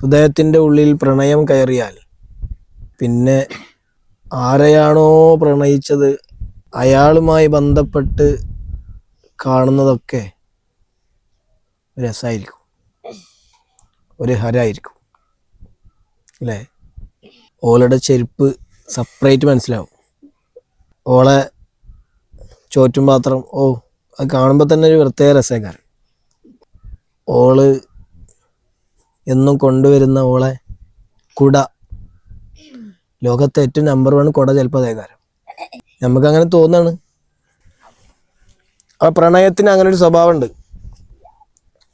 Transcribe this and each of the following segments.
ഹൃദയത്തിൻ്റെ ഉള്ളിൽ പ്രണയം കയറിയാൽ പിന്നെ ആരെയാണോ പ്രണയിച്ചത് അയാളുമായി ബന്ധപ്പെട്ട് കാണുന്നതൊക്കെ രസമായിരിക്കും, ഒരു ഹരമായിരിക്കും അല്ലേ? ഓളുടെ ചെരുപ്പ് സെപ്പറേറ്റ് മനസ്സിലാവും, ഓളെ ചോറ്റും പാത്രം, അത് കാണുമ്പോൾ തന്നെ ഒരു പ്രത്യേക രസക്കാരൻ. ഓള് എന്നും കൊണ്ടുവരുന്ന ഓളെ കുട, ലോകത്തെ ഏറ്റവും നമ്പർ 1 കുട ചിലപ്പോൾ അതേകാരം. നമുക്കങ്ങനെ തോന്നാണ്. ആ പ്രണയത്തിന് അങ്ങനെ ഒരു സ്വഭാവമുണ്ട്.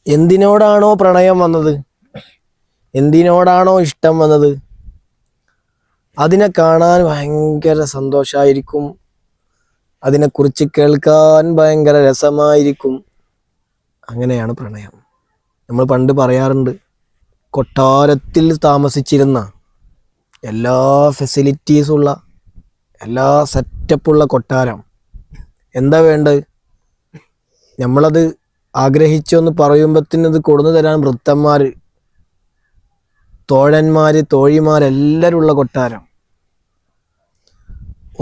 എന്തിനോടാണോ പ്രണയം വന്നത്, എന്തിനോടാണോ ഇഷ്ടം വന്നത്, അതിനെ കാണാൻ ഭയങ്കര സന്തോഷമായിരിക്കും, അതിനെക്കുറിച്ച് കേൾക്കാൻ ഭയങ്കര രസമായിരിക്കും. അങ്ങനെയാണ് പ്രണയം. നമ്മൾ പണ്ട് പറയാറുണ്ട്, കൊട്ടാരത്തിൽ താമസിച്ചിരുന്ന എല്ലാ ഫെസിലിറ്റീസുള്ള, എല്ലാ സെറ്റപ്പുള്ള കൊട്ടാരം. എന്താ വേണ്ടത്? നമ്മളത് ആഗ്രഹിച്ചൊന്ന് പറയുമ്പോഴത്തേനത് കൊടുന്നു തരാൻ വൃദ്ധന്മാർ, തോഴന്മാർ, തോഴിമാരെല്ലാവരും ഉള്ള കൊട്ടാരം.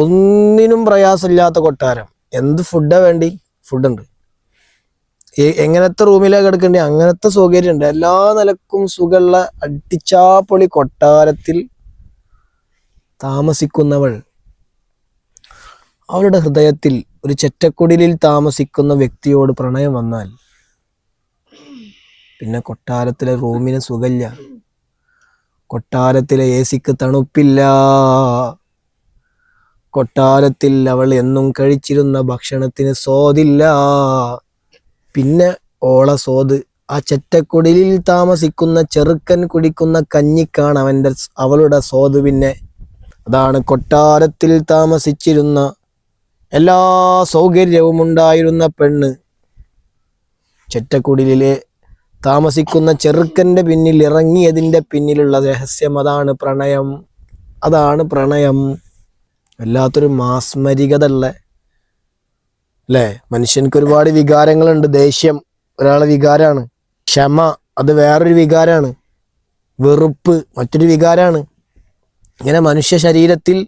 ഒന്നിനും പ്രയാസമില്ലാത്ത കൊട്ടാരം. എന്ത് ഫുഡാ വേണ്ടി? ഫുഡുണ്ട്. എങ്ങനത്തെ റൂമിലാണ് കിടക്കേണ്ടി? അങ്ങനത്തെ സൗകര്യമുണ്ട്. എല്ലാ നിലക്കും സുഖമുള്ള അടിച്ചാപ്പൊളി കൊട്ടാരത്തിൽ താമസിക്കുന്നവൾ, അവളുടെ ഹൃദയത്തിൽ ഒരു ചെറ്റക്കുടിലിൽ താമസിക്കുന്ന വ്യക്തിയോട് പ്രണയം വന്നാൽ പിന്നെ കൊട്ടാരത്തിലെ റൂമിന് സുഖമില്ല, കൊട്ടാരത്തിലെ AC-ക്ക് തണുപ്പില്ല, കൊട്ടാരത്തിൽ അവൾ എന്നും കഴിച്ചിരുന്ന ഭക്ഷണത്തിന് സ്വാദില്ല. പിന്നെ ഓള സ്വാദ് ആ ചെറ്റക്കുടിലിൽ താമസിക്കുന്ന ചെറുക്കൻ കുടിക്കുന്ന കഞ്ഞിക്കാണ് അവളുടെ സ്വാദ്. പിന്നെ അതാണ് കൊട്ടാരത്തിൽ താമസിച്ചിരുന്ന, എല്ലാ സൗകര്യവും ഉണ്ടായിരുന്ന പെണ്ണ് ചെറ്റക്കുടിലിലെ താമസിക്കുന്ന ചെറുക്കൻ്റെ പിന്നിൽ ഇറങ്ങിയതിൻ്റെ പിന്നിലുള്ള രഹസ്യം. അതാണ് പ്രണയം, അതാണ് പ്രണയം. വല്ലാത്തൊരു മാസ്മരികത ഉള്ള അല്ലേ? മനുഷ്യർക്ക് ഒരുപാട് വികാരങ്ങളുണ്ട്. ദേഷ്യം ഒരാളെ വികാരമാണ്, ക്ഷമ അത് വേറൊരു വികാരമാണ്, വെറുപ്പ് മറ്റൊരു വികാരമാണ്. ഇങ്ങനെ മനുഷ്യ ശരീരത്തിൽ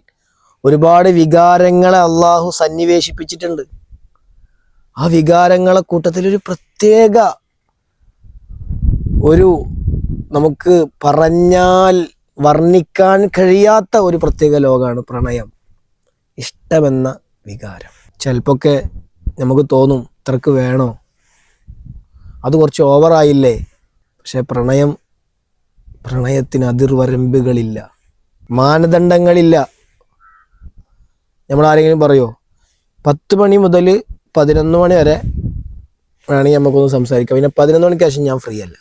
ഒരുപാട് വികാരങ്ങളെ അള്ളാഹു സന്നിവേശിപ്പിച്ചിട്ടുണ്ട്. ആ വികാരങ്ങളെ കൂട്ടത്തിൽ ഒരു പ്രത്യേക, ഒരു നമുക്ക് പറഞ്ഞാൽ വർണ്ണിക്കാൻ കഴിയാത്ത ഒരു പ്രത്യേക ലോകമാണ് പ്രണയം, ഇഷ്ടമെന്ന വികാരം. ചിലപ്പോഴൊക്കെ നമുക്ക് തോന്നും, ഇത്രക്ക് വേണോ, അത് കുറച്ച് ഓവറായില്ലേ? പക്ഷെ പ്രണയത്തിന് അതിർവരമ്പുകളില്ല, മാനദണ്ഡങ്ങളില്ല. നമ്മൾ ആരെങ്കിലും പറയുമോ 10 മണി മുതൽ 11 മണി വരെ വേണമെങ്കിൽ നമുക്കൊന്ന് സംസാരിക്കാം, പിന്നെ 11 മണിക്ക് ശേഷം ഞാൻ ഫ്രീ അല്ല?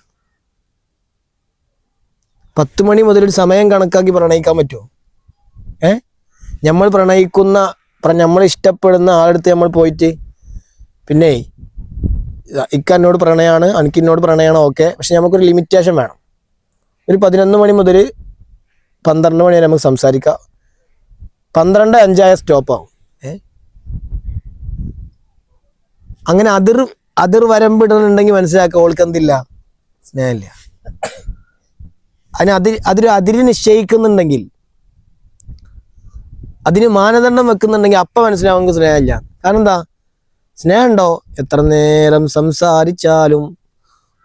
10 മണി മുതൽ ഒരു സമയം കണക്കാക്കി പ്രണയിക്കാൻ പറ്റുമോ? നമ്മൾ നമ്മൾ ഇഷ്ടപ്പെടുന്ന ആളടുത്ത് നമ്മൾ പോയിട്ട്, പിന്നെ എന്നോട് പ്രണയമാണ്, എനിക്കിന്നോട് പ്രണയമാണ്, ഓക്കെ, പക്ഷെ നമുക്കൊരു ലിമിറ്റേഷൻ വേണം. ഒരു 11 മണി മുതൽ 12 മണി വരെ നമുക്ക് സംസാരിക്കാം, 12:05 സ്റ്റോപ്പാവും. അങ്ങനെ അതിർ വരമ്പിടുന്നുണ്ടെങ്കിൽ മനസ്സിലാക്കുക, ഓൾക്ക് എന്തില്ല, സ്നേഹമില്ല. അതിന് അതിര് നിശ്ചയിക്കുന്നുണ്ടെങ്കിൽ, അതിന് മാനദണ്ഡം വെക്കുന്നുണ്ടെങ്കിൽ അപ്പം മനസ്സിലാവും നമുക്ക് സ്നേഹമില്ല. കാരണം എന്താ? സ്നേഹമുണ്ടോ? എത്ര നേരം സംസാരിച്ചാലും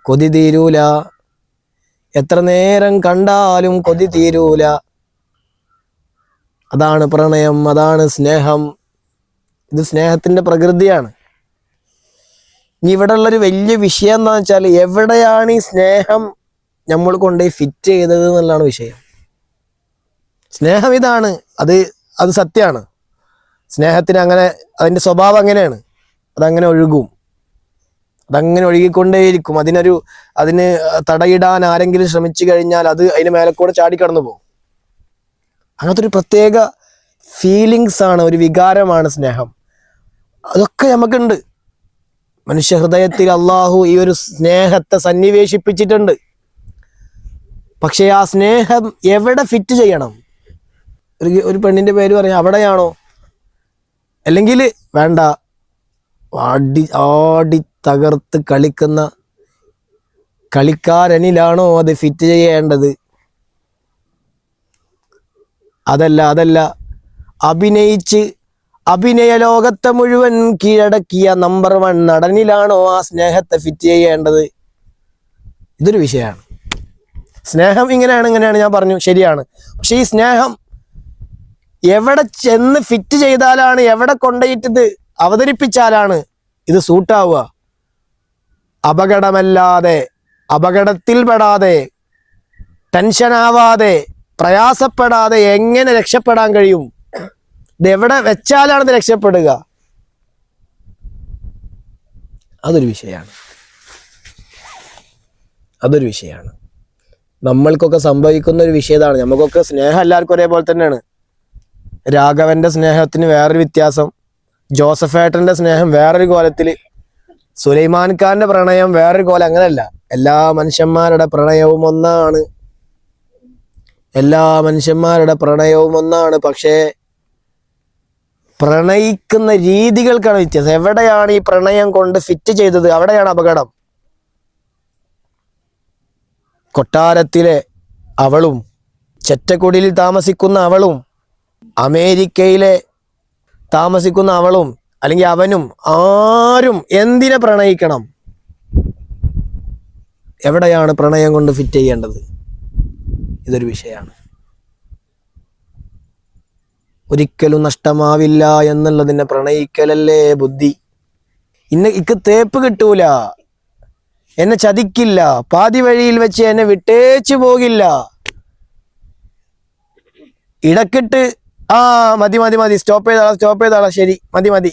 കൊതി തീരൂല, എത്ര നേരം കണ്ടാലും കൊതി തീരൂല. അതാണ് പ്രണയം, അതാണ് സ്നേഹം. ഇത് സ്നേഹത്തിൻ്റെ പ്രകൃതിയാണ്. ഇനി ഇവിടെ ഉള്ളൊരു വലിയ വിഷയം എന്താണെന്ന് വെച്ചാൽ, എവിടെയാണ് ഈ സ്നേഹം നമ്മൾ കൊണ്ടുപോയി ഫിറ്റ് ചെയ്തത് എന്നുള്ളതാണ് വിഷയം. സ്നേഹം ഇതാണ്, അത് സത്യമാണ്. സ്നേഹത്തിന് അങ്ങനെ അതിൻ്റെ സ്വഭാവം അങ്ങനെയാണ്, അതങ്ങനെ ഒഴുകും, അതങ്ങനെ ഒഴുകിക്കൊണ്ടേയിരിക്കും. അതിന് തടയിടാൻ ആരെങ്കിലും ശ്രമിച്ചു കഴിഞ്ഞാൽ അതിന് മേലെക്കൂടെ ചാടിക്കടന്നു പോകും. അങ്ങനത്തെ ഒരു പ്രത്യേക ഫീലിങ്സ് ആണ്, ഒരു വികാരമാണ് സ്നേഹം. അതൊക്കെ നമുക്കുണ്ട്. മനുഷ്യ ഹൃദയത്തിൽ അള്ളാഹു ഈ ഒരു സ്നേഹത്തെ സന്നിവേശിപ്പിച്ചിട്ടുണ്ട്. പക്ഷേ ആ സ്നേഹം എവിടെ ഫിറ്റ് ചെയ്യണം? ഒരു പെണ്ണിൻ്റെ പേര് പറയാം, അവിടെയാണോ? അല്ലെങ്കിൽ വേണ്ട, ആടി തകർത്ത് കളിക്കുന്ന കളിക്കാരനിലാണോ അത് ഫിറ്റ് ചെയ്യേണ്ടത്? അതല്ല അഭിനയിച്ച് അഭിനയ ലോകത്തെ മുഴുവൻ കീഴടക്കിയ നമ്പർ 1 നടനിലാണോ ആ സ്നേഹത്തെ ഫിറ്റ് ചെയ്യേണ്ടത്? ഇതൊരു വിഷയമാണ്. സ്നേഹം ഇങ്ങനെയാണ് ഞാൻ പറഞ്ഞു, ശരിയാണ്. പക്ഷെ ഈ സ്നേഹം എവിടെ ചെന്ന് ഫിറ്റ് ചെയ്താലാണ്, എവിടെ കൊണ്ടുപോയിട്ടിത് അവതരിപ്പിച്ചാലാണ് ഇത് സൂട്ടാവുക? അപകടമല്ലാതെ, അപകടത്തിൽപ്പെടാതെ, ടെൻഷനാവാതെ, പ്രയാസപ്പെടാതെ എങ്ങനെ രക്ഷപ്പെടാൻ കഴിയും? ഇത് എവിടെ വെച്ചാലാണ് ഇത് രക്ഷപ്പെടുക? അതൊരു വിഷയമാണ്. നമ്മൾക്കൊക്കെ സംഭവിക്കുന്ന ഒരു വിഷയതാണ്. നമുക്കൊക്കെ സ്നേഹം എല്ലാവർക്കും ഒരേപോലെ തന്നെയാണ്. രാഘവന്റെ സ്നേഹത്തിന് വേറൊരു വ്യത്യാസം, ജോസഫേട്ടന്റെ സ്നേഹം വേറൊരു കോലത്തിൽ, സുലൈമാൻ ഖാന്റെ പ്രണയം വേറൊരു കോലം. അങ്ങനെയല്ല, എല്ലാ മനുഷ്യന്മാരുടെ പ്രണയവും ഒന്നാണ്. പക്ഷേ പ്രണയിക്കുന്ന രീതികൾക്കാണ് വ്യത്യാസം. എവിടെയാണ് ഈ പ്രണയം കൊണ്ട് ഫിറ്റ് ചെയ്തത്, അവിടെയാണ് അപകടം. കൊട്ടാരത്തിലെ അവളും, ചെറ്റക്കുടിലിൽ താമസിക്കുന്ന അവളും, അമേരിക്കയിലെ താമസിക്കുന്ന അവളും അല്ലെങ്കിൽ അവനും, ആരും എന്തിനെ പ്രണയിക്കണം? എവിടെയാണ് പ്രണയം കൊണ്ട് ഫിറ്റ് ചെയ്യേണ്ടത്? ഇതൊരു വിഷയമാണ്. ഒരിക്കലും നഷ്ടമാവില്ല എന്നുള്ളതിനെ പ്രണയിക്കലല്ലേ ബുദ്ധി. ഇക്ക് തേപ്പ് കിട്ടൂല, എന്നെ ചതിക്കില്ല, പാതി വഴിയിൽ വെച്ച് എന്നെ വിട്ടേച്ചു പോകില്ല, ഇടക്കിട്ട് മതി സ്റ്റോപ്പ് ചെയ്താളാ ശരി മതി.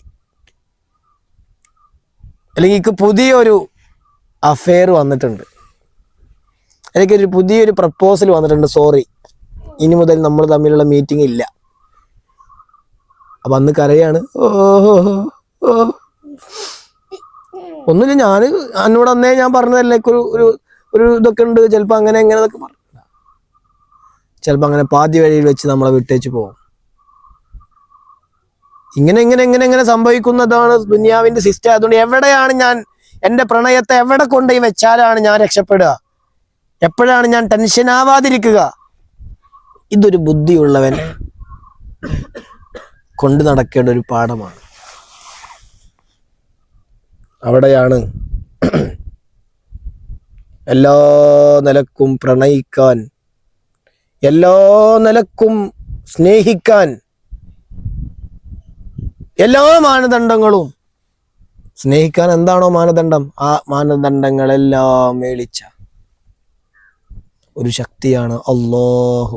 അല്ലെങ്കിൽ ഇക്ക് പുതിയൊരു അഫെയർ വന്നിട്ടുണ്ട്, എനിക്കൊരു പുതിയൊരു പ്രപ്പോസൽ വന്നിട്ടുണ്ട്, സോറി, ഇനി മുതൽ നമ്മൾ തമ്മിലുള്ള മീറ്റിംഗ് ഇല്ല. അപ്പൊ അന്ന് കരയാണ്, ഒന്നുമില്ല, ഞാൻ എന്നോട് അന്നേ ഞാൻ പറഞ്ഞതല്ലേ ഒരു ഇതൊക്കെ ഉണ്ട്, ചിലപ്പോൾ അങ്ങനെ എന്നൊക്കെ പറഞ്ഞു. ചിലപ്പോൾ അങ്ങനെ പാതി വഴിയിൽ വെച്ച് നമ്മളെ വിട്ടേച്ച് പോകും. ഇങ്ങനെ സംഭവിക്കുന്നതാണ് ദുനിയാവിന്റെ സിസ്റ്റം. അതുകൊണ്ട് എവിടെയാണ് ഞാൻ എൻ്റെ പ്രണയത്തെ എവിടെ കൊണ്ടുപോയി വെച്ചാലാണ് ഞാൻ രക്ഷപ്പെടുക? എപ്പോഴാണ് ഞാൻ ടെൻഷൻ ആവാതിരിക്കുക? ഇതൊരു ബുദ്ധിയുള്ളവൻ കൊണ്ടു നടക്കേണ്ട ഒരു പാഠമാണ്. അവിടെയാണ് എല്ലാ നിലക്കും പ്രണയിക്കാൻ, എല്ലാ നിലക്കും സ്നേഹിക്കാൻ, എല്ലാ മാനദണ്ഡങ്ങളും സ്നേഹിക്കാൻ എന്താണോ മാനദണ്ഡം, ആ മാനദണ്ഡങ്ങളെല്ലാം മേളിച്ച ഒരു ശക്തിയാണ് അല്ലാഹു.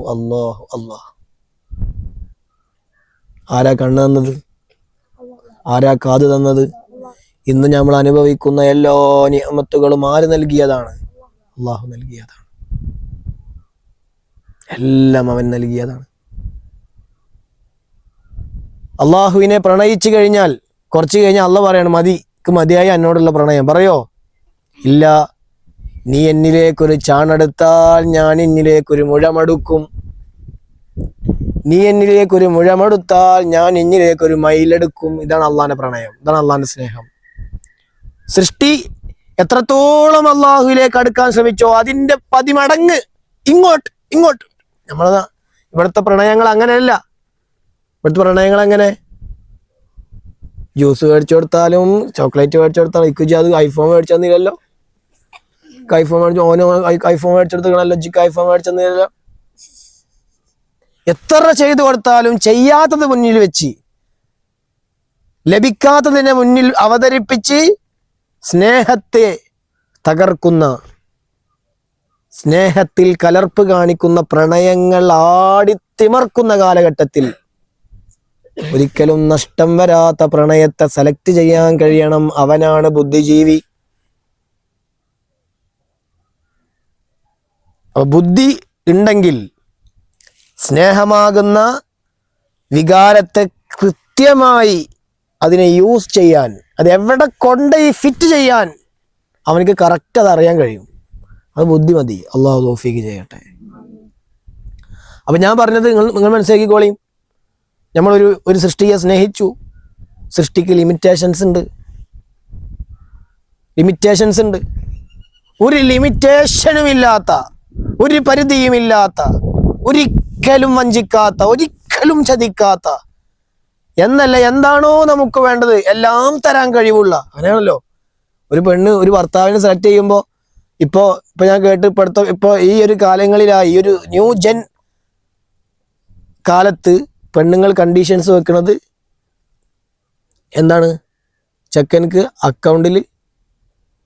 ആരാ കണ്ണ് തന്നത്? ആരാ കാത് തന്നത്? ഇന്ന് നമ്മൾ അനുഭവിക്കുന്ന എല്ലാ നിഅമത്തുകളും ആര് നൽകിയതാണ്? അല്ലാഹു നൽകിയതാണ്. എല്ലാം അവൻ നൽകിയതാണ്. അള്ളാഹുവിനെ പ്രണയിച്ചു കഴിഞ്ഞാൽ കുറച്ച് കഴിഞ്ഞാൽ അള്ളാഹ് പറയണം, മതിയായി എന്നോടുള്ള പ്രണയം. പറയോ? ഇല്ല, നീ എന്നിലേക്കൊരു ചാണെടുത്താൽ ഞാൻ എന്നിലേക്കൊരു മുഴമെടുക്കും, നീ എന്നിലേക്കൊരു മുഴമെടുത്താൽ ഞാൻ എന്നിലേക്കൊരു മയിലെടുക്കും. ഇതാണ് അള്ളാഹിന്റെ പ്രണയം, ഇതാണ് അള്ളാഹിന്റെ സ്നേഹം. സൃഷ്ടി എത്രത്തോളം അള്ളാഹുവിലേക്ക് അടുക്കാൻ ശ്രമിച്ചോ അതിന്റെ 10 മടങ്ങ് ഇങ്ങോട്ട്. ഇവിടുത്തെ പ്രണയങ്ങൾ അങ്ങനെയല്ല. ഇവിടുത്തെ പ്രണയങ്ങൾ എങ്ങനെ? ജ്യൂസ് മേടിച്ചു കൊടുത്താലും ചോക്ലേറ്റ് മേടിച്ചു കൊടുത്താലും ഇക്കുജി അത് ഐഫോൺ മേടിച്ചു തന്നില്ലല്ലോ, ഐഫോൺ മേടിച്ചു, ഓനോ ഐഫോൺ മേടിച്ചെടുത്തല്ലോ, ജിക്ക് ഐഫോൺ മേടിച്ചു തന്നില്ലല്ലോ. എത്ര ചെയ്തു കൊടുത്താലും ചെയ്യാത്തത് മുന്നിൽ വെച്ച്, ലഭിക്കാത്തതിനെ മുന്നിൽ അവതരിപ്പിച്ച് സ്നേഹത്തെ തകർക്കുന്ന, സ്നേഹത്തിൽ കലർപ്പ് കാണിക്കുന്ന പ്രണയങ്ങൾ ആടിത്തിമർക്കുന്ന കാലഘട്ടത്തിൽ ഒരിക്കലും നഷ്ടം വരാത്ത പ്രണയത്തെ സെലക്ട് ചെയ്യാൻ കഴിയണം. അവനാണ് ബുദ്ധിജീവി. ബുദ്ധി ഉണ്ടെങ്കിൽ സ്നേഹമാകുന്ന വികാരത്തെ കൃത്യമായി അതിനെ യൂസ് ചെയ്യാൻ, അത് എവിടെ കൊണ്ടുപോയി ഫിറ്റ് ചെയ്യാൻ അവനക്ക് കറക്റ്റ് അത് അറിയാൻ കഴിയും. അത് ബുദ്ധി മതി. അള്ളാഹു തൗഫീഖ് ചെയ്യട്ടെ. അപ്പൊ ഞാൻ പറഞ്ഞത് നിങ്ങൾ മനസ്സിലാക്കിക്കോളീം. നമ്മളൊരു സൃഷ്ടിയെ സ്നേഹിച്ചു. സൃഷ്ടിക്ക് ലിമിറ്റേഷൻസ് ഉണ്ട്. ഒരു ലിമിറ്റേഷനും ഇല്ലാത്ത, ഒരു പരിധിയുമില്ലാത്ത, ഒരിക്കലും വഞ്ചിക്കാത്ത, ഒരിക്കലും ചതിക്കാത്ത, എന്നല്ല എന്താണോ നമുക്ക് വേണ്ടത് എല്ലാം തരാൻ കഴിവുള്ള. അങ്ങനെയാണല്ലോ ഒരു പെണ്ണ് ഒരു ഭർത്താവിനെ സെലക്ട് ചെയ്യുമ്പോൾ ഇപ്പൊ ഞാൻ കേട്ട് ഇപ്പൊ ഈ ഒരു കാലങ്ങളിലായി, ഈ ഒരു ന്യൂ ജെൻ കാലത്ത് പെണ്ണുങ്ങൾ കണ്ടീഷൻസ് വെക്കുന്നത് എന്താണ്? ചെക്കൻക്ക് അക്കൗണ്ടിൽ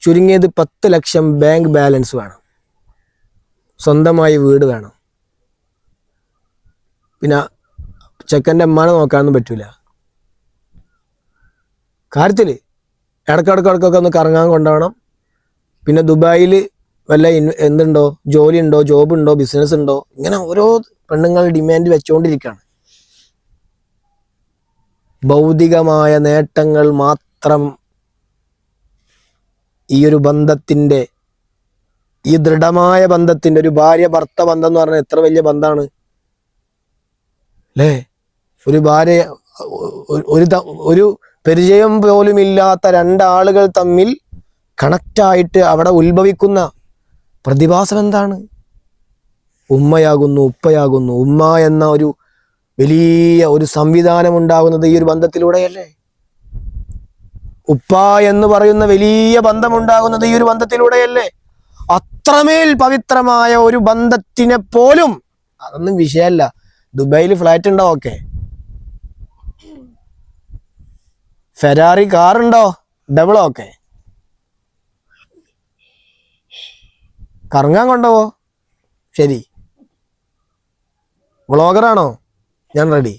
ചുരുങ്ങിയത് 10 ലക്ഷം ബാങ്ക് ബാലൻസ് വേണം, സ്വന്തമായി വീട് വേണം, പിന്നെ ചെക്കൻ്റെ അമ്മാനെ നോക്കാനൊന്നും പറ്റൂല. കാര്യത്തിൽ ഇടക്കിടക്കൊക്കെ ഒന്ന് കറങ്ങാൻ കൊണ്ടുപോകണം. പിന്നെ ദുബായിൽ വല്ല എന്തുണ്ടോ, ജോലി ഉണ്ടോ, ജോബ് ഉണ്ടോ, ബിസിനസ് ഉണ്ടോ, ഇങ്ങനെ ഓരോ പെണ്ണുങ്ങൾ ഡിമാൻഡ് വെച്ചുകൊണ്ടിരിക്കുകയാണ്. ഭൗതികമായ നേട്ടങ്ങൾ മാത്രം ഈ ഒരു ബന്ധത്തിൻ്റെ, ഈ ദൃഢമായ ബന്ധത്തിൻ്റെ, ഒരു ഭാര്യ ഭർത്ത ബന്ധം എന്ന് പറഞ്ഞാൽ എത്ര വലിയ ബന്ധമാണ് അല്ലേ? ഒരു ഭാര്യ, ഒരു പരിചയം പോലും ഇല്ലാത്ത രണ്ടാളുകൾ തമ്മിൽ കണക്റ്റായിട്ട് അവിടെ ഉത്ഭവിക്കുന്ന പ്രതിഭാസം എന്താണ്? ഉമ്മയാകുന്നു, ഉപ്പയാകുന്നു. ഉമ്മ എന്ന ഒരു വലിയ ഒരു സംവിധാനം ഉണ്ടാകുന്നത് ഈ ഒരു ബന്ധത്തിലൂടെയല്ലേ? ഉപ്പ എന്ന് പറയുന്ന വലിയ ബന്ധമുണ്ടാകുന്നത് ഈ ഒരു ബന്ധത്തിലൂടെയല്ലേ? അത്രമേൽ പവിത്രമായ ഒരു ബന്ധത്തിനെ പോലും, അതൊന്നും വിഷയമല്ല. ദുബായിൽ ഫ്ലാറ്റ് ഉണ്ടോ? ഓക്കെ. ഫെരാറി കാറുണ്ടോ? Double okay. കറങ്ങാൻ കൊണ്ടുപോവോ? ശരി. വ്ളോഗറാണോ? ഞാൻ റെഡി.